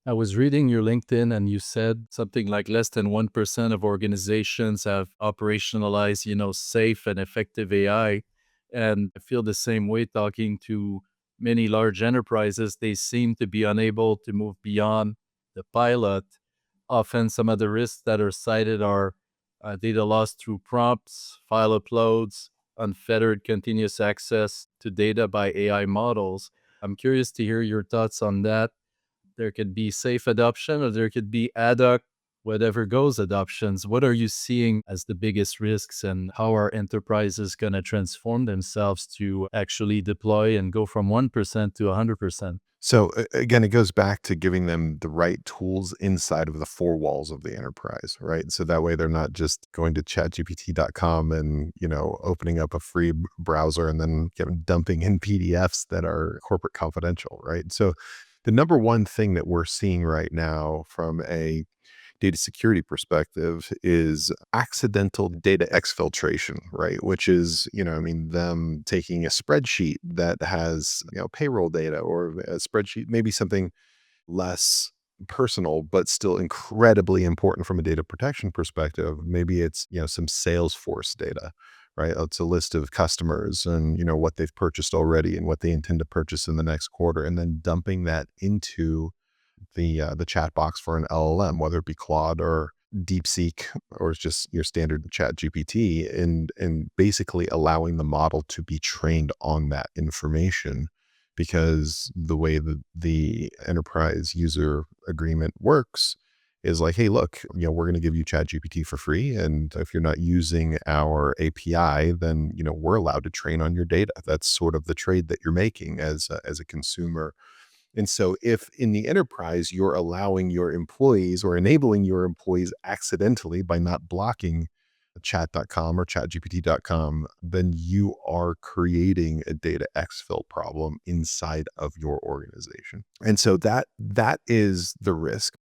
I was reading your LinkedIn and you said something like less than 1% of organizations have operationalized, safe and effective AI. And I feel the same way talking to many large enterprises. They seem to be unable to move beyond the pilot. Often, some of the risks that are cited are data loss through prompts, file uploads, unfettered continuous access to data by AI models. I'm curious to hear your thoughts on that. There could be safe adoption or there could be ad hoc, whatever goes adoptions. What are you seeing as the biggest risks and how are enterprises going to transform themselves to actually deploy and go from 1% to 100%? So again, it goes back to giving them the right tools inside of the four walls of the enterprise, right? So that way they're not just going to chatgpt.com and, opening up a free browser and then dumping in PDFs that are corporate confidential, right? So the number one thing that we're seeing right now from a data security perspective is accidental data exfiltration, right? Which is, them taking a spreadsheet that has, payroll data or a spreadsheet, maybe something less personal, but still incredibly important from a data protection perspective. Maybe it's, some Salesforce data, right? It's a list of customers and, what they've purchased already and what they intend to purchase in the next quarter, and then dumping that into the chat box for an LLM, whether it be Claude or DeepSeek or it's just your standard chat GPT, and basically allowing the model to be trained on that information. Because the way that the enterprise user agreement works is like, hey, look, we're going to give you chat GPT for free. And if you're not using our API, then, we're allowed to train on your data. That's sort of the trade that you're making as a consumer. And so if in the enterprise, you're allowing your employees or enabling your employees accidentally by not blocking chat.com or chatgpt.com, then you are creating a data exfil problem inside of your organization. And so that is the risk.